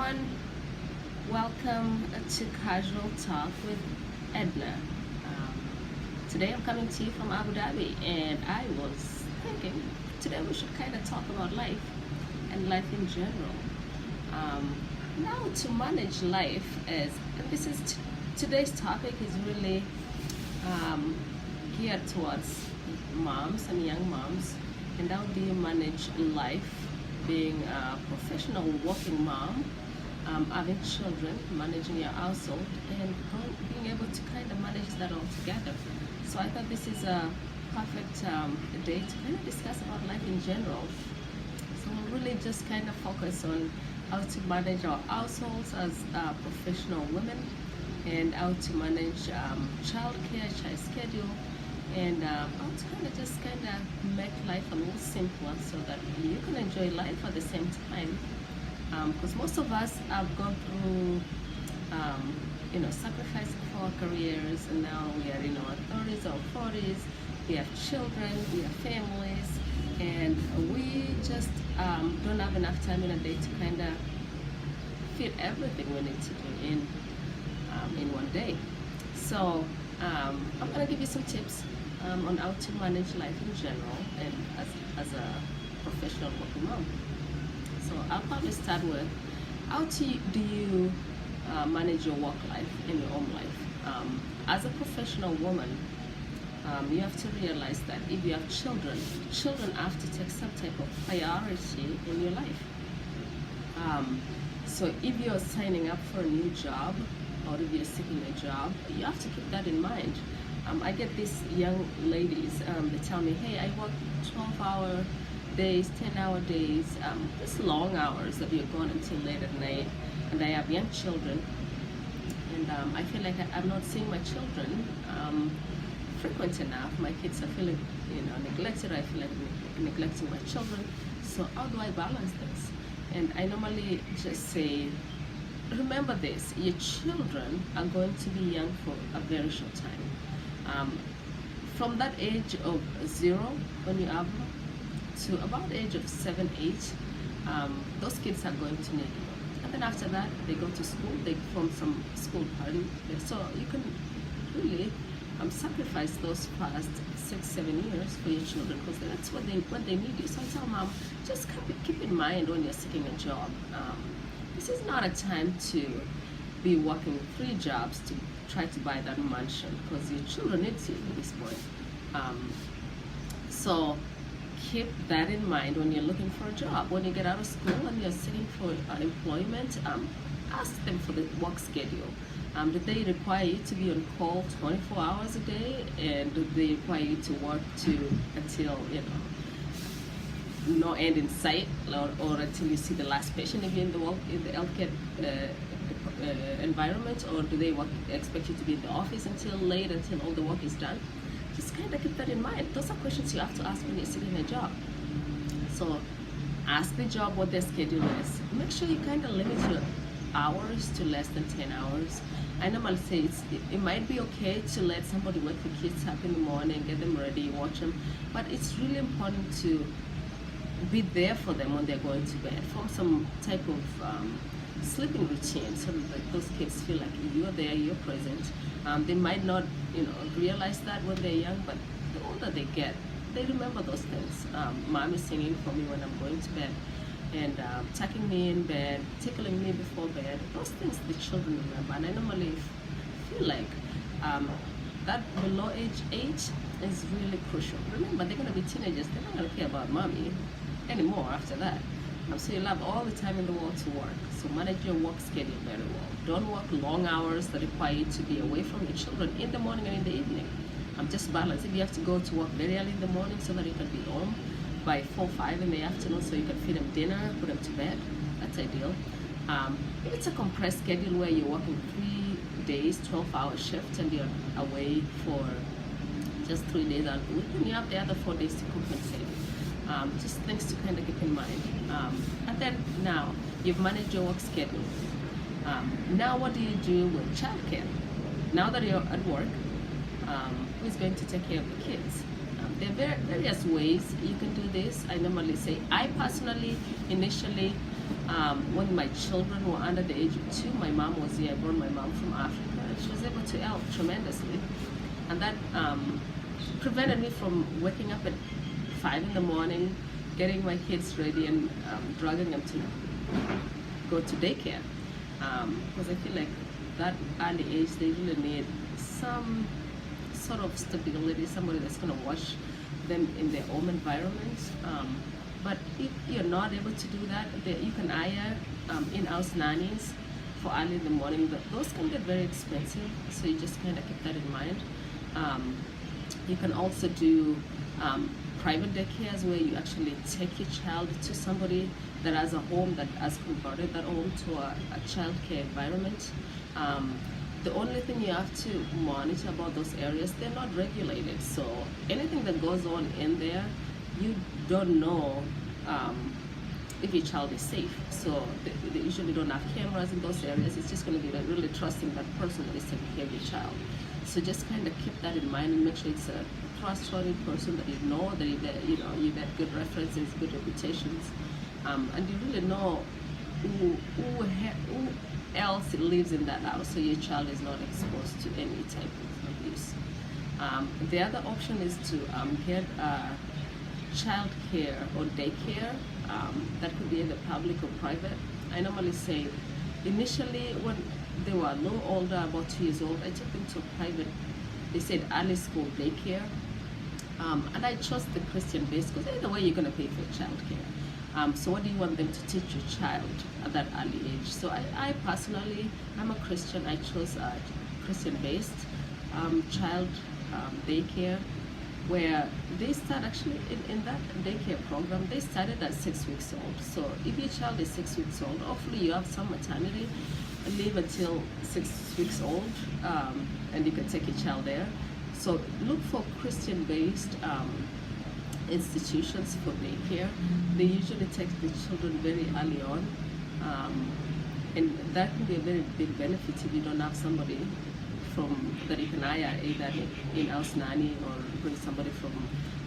everyone. Welcome to Casual Talk with Edna. Today I'm coming to you from Abu Dhabi, and I was thinking today we should kind of talk about life and life in general. Um, Now, to manage life is, and this is today's topic is really um, geared towards moms and young moms. And how do you manage life being a professional working mom, having children, managing your household, and being able to kind of manage that all together? So I thought this is a perfect day to kind of discuss about life in general. So we'll really just kind of focus on how to manage our households as professional women, and how to manage childcare, child schedule, and how to kind of just kind of make life a little simpler so that you can enjoy life at the same time. Because most of us have gone through, sacrificing for our careers, and now we are in our 30s or 40s. We have children, we have families, and we just don't have enough time in a day to kind of fit everything we need to do in one day. So I'm gonna give you some tips on how to manage life in general and as a professional working mom. So I'll probably start with how do you manage your work life and your home life. As a professional woman, you have to realize that if you have children, children have to take some type of priority in your life. So if you're signing up for a new job, or if you're seeking a job, you have to keep that in mind. I get these young ladies, they tell me, hey, I work 12-hour days, 10-hour days, just long hours that you're going until late at night, and I have young children, and I feel like I'm not seeing my children frequent enough. My kids are feeling, neglected. I feel like neglecting my children. So how do I balance this? And I normally just say, remember this: your children are going to be young for a very short time. From that age of 0, when you have them, to about the age of 7, 8, those kids are going to need you. And then after that, they go to school, they form some school party. So you can really sacrifice those past 6, 7 years for your children, because that's what they need you. So I tell mom, just keep in mind when you're seeking a job, this is not a time to be working 3 jobs to try to buy that mansion, because your children need you at this point. So keep that in mind when you're looking for a job. When you get out of school and you're seeking for employment, ask them for the work schedule. Do they require you to be on call 24 hours a day, and do they require you to work until no end in sight, or until you see the last patient if you're in the healthcare environment, or do they expect you to be in the office until late, until all the work is done? Just kind of keep that in mind. Those are questions you have to ask when you're seeking a job. So ask the job what their schedule is. Make sure you kind of limit your hours to less than 10 hours. I normally say it might be okay to let somebody wake the kids up in the morning, get them ready, watch them, but it's really important to be there for them when they're going to bed. Form some type of sleeping routine so that those kids feel like you're there, you're present. They might not, realize that when they're young, but the older they get, they remember those things. Mom is singing for me when I'm going to bed, and tucking me in bed, tickling me before bed. Those things the children remember, and I normally feel like that below age 8 is really crucial. Remember, they're going to be teenagers. They're not going to care about mommy anymore after that. So you'll have all the time in the world to work. So manage your work schedule very well. Don't work long hours that require you to be away from the children in the morning and in the evening. Just balance. If you have to go to work very early in the morning so that you can be home by 4, 5 in the afternoon, so you can feed them dinner, put them to bed, that's ideal. If it's a compressed schedule where you're working 3 days, 12-hour shifts, and you're away for just 3 days out of the week, and you have the other 4 days to compensate. Just things to kind of keep in mind. And then now you've managed your work schedule. Now what do you do with childcare? Now that you're at work, who's going to take care of the kids? There are various ways you can do this. I normally say, I personally, initially, When my children were under the age of 2, my mom was here. I brought my mom from Africa, and she was able to help tremendously. And that prevented me from waking up at 5 in the morning, getting my kids ready, and dragging them to go to daycare. Because I feel like that early age, they really need some sort of stability, somebody that's going to watch them in their home environment. But if you're not able to do that, you can hire in-house nannies for early in the morning, but those can get very expensive, so you just kind of keep that in mind. You can also do private daycares where you actually take your child to somebody that has a home that has converted that home to a child care environment. The only thing you have to monitor about those areas, they're not regulated. So anything that goes on in there, you don't know if your child is safe. So they usually don't have cameras in those areas. It's just going to be like really trusting that person that is taking care of your child. So just kind of keep that in mind and make sure it's a trustworthy person that you know, that you get good references, good reputations, and you really know who else lives in that house, so your child is not exposed to any type of abuse. The other option is to get child care or daycare. That could be either public or private. I normally say, initially when they were a little older, about 2 years old, I took them to a private, they said early school daycare. And I chose the Christian base because either way you're going to pay for child care. So what do you want them to teach your child at that early age? So I personally, I'm a Christian. I chose a Christian-based child daycare, where they start actually in that daycare program, they started at 6 weeks old. So if your child is 6 weeks old, hopefully you have some maternity leave until 6 weeks old, and you can take your child there. So look for Christian-based institutions for daycare. They usually take the children very early on, and that can be a very big benefit if you don't have somebody that you can hire, either in-house nanny or bring somebody from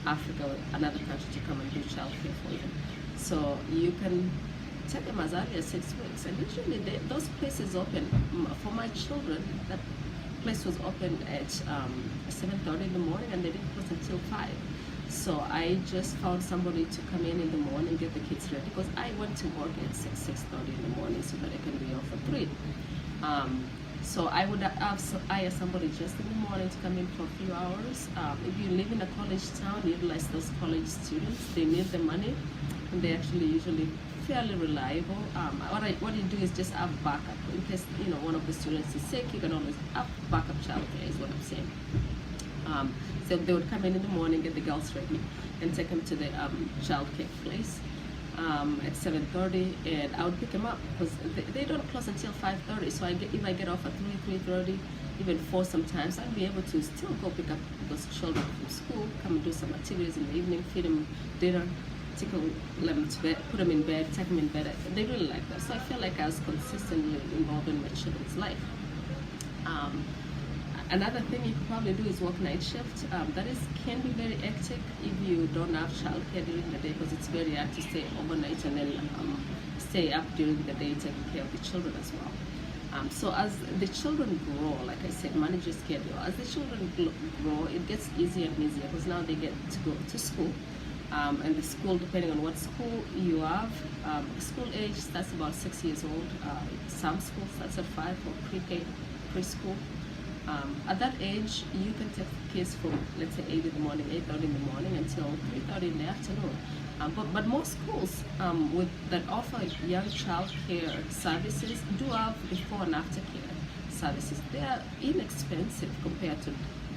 Africa or another country to come and do childcare for you. So you can take them as early as 6 weeks, and usually those places open. For my children, that place was open at 7:30 in the morning, and they didn't close until 5. So I just found somebody to come in the morning, get the kids ready, because I went to work at 6:30 in the morning so that I can be off at 3. So I would hire somebody just in the morning to come in for a few hours. If you live in a college town, utilize those college students. They need the money, and they're actually usually fairly reliable. What you do is just have backup in case one of the students is sick. You can always have backup childcare, is what I'm saying. So they would come in the morning, get the girls ready, and take them to the childcare place at 7:30, and I would pick them up because they don't close until 5:30. So if I get off at 3:30, even 4 sometimes, I'd be able to still go pick up those children from school, come and do some activities in the evening, feed them dinner, take them to bed, put them in bed, take them in bed. They really like that. So I feel like I was consistently involved in my children's life. Another thing you could probably do is work night shift. That can be very hectic if you don't have childcare during the day, because it's very hard to stay overnight and then stay up during the day taking care of the children as well. So as the children grow, like I said, manage your schedule. As the children grow, it gets easier and easier because now they get to go to school. And the school, depending on what school you have, school age starts about 6 years old. Some schools starts at 5 for pre-K, preschool. At that age, you can take kids from, let's say, 8 in the morning, 8:30 in the morning until 3:30 in the afternoon. But most schools that offer young child care services do have before and after care services. They are inexpensive compared to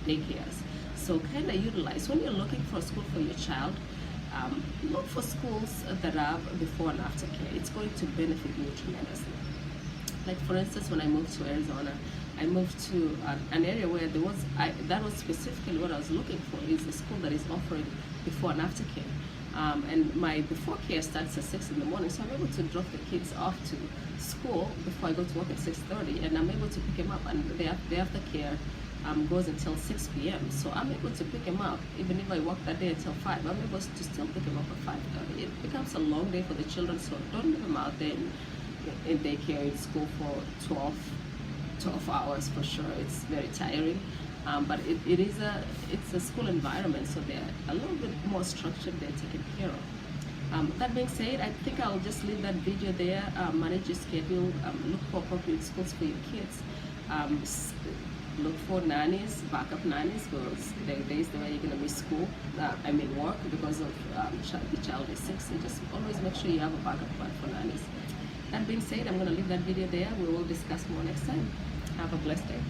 daycares. So kind of utilize, when you're looking for a school for your child, look for schools that have before and after care. It's going to benefit you tremendously. Like for instance, when I moved to Arizona, I moved to an area where that was specifically what I was looking for, is a school that is offering before and after care. And my before care starts at 6 in the morning, so I'm able to drop the kids off to school before I go to work at 6:30, and I'm able to pick them up, and the after care goes until 6 p.m. So I'm able to pick him up, even if I work that day until 5. I'm able to still pick him up at 5:30. It becomes a long day for the children, so don't leave them out there in daycare, in school for 12 hours for sure. It's very tiring. But it's a school environment, so they're a little bit more structured, they're taken care of. That being said, I think I'll just leave that video there. Manage your schedule, look for appropriate schools for your kids. Look for nannies, backup nannies, because there are days where you're going to miss school, work, because of the child is sick. So just always make sure you have a backup plan for nannies. That being said, I'm going to leave that video there. We will discuss more next time. Have a blessed day.